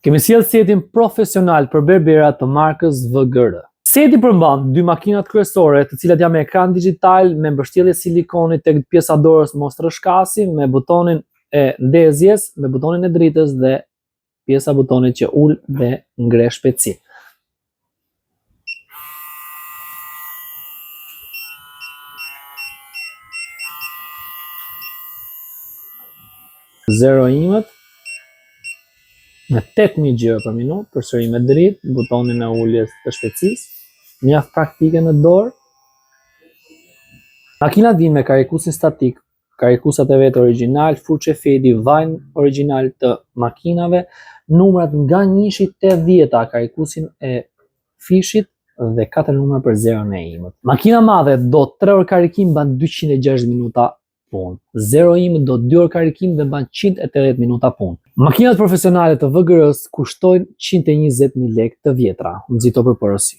Kemi sjellë setin profesional për berbera të markës VGR. Seti përmban 2 makinat kryesore, të cilat janë me ekran digital me mbështjellje silikoni tek pjesa dorës mos rrëshkasi, me butonin e ndezjes, me butonin e dritës dhe pjesa butonit që ul dhe ngre shpejtësi. Zero imët me 8000 gjiro për minutë, përsërime dritë, butonin e uljes të shpejtësisë, mjaft praktike në dorë. Makinat vijnë me karikusin statik, karikusat e vetë origjinal, furçe fedi, vajin origjinal të makinave, numrat nga 1-shi te 10-a, karikusin e fishit dhe 4 numra për zeron e imët. Makina madhe do 3 orë karikim mban 260 minuta punë. 0 imët do 2 orë karikim dhe mban 180 minuta punë. Makinat profesionale të VGR-s kushtojnë 120.000 lekë të vjetra, nxito për porosi.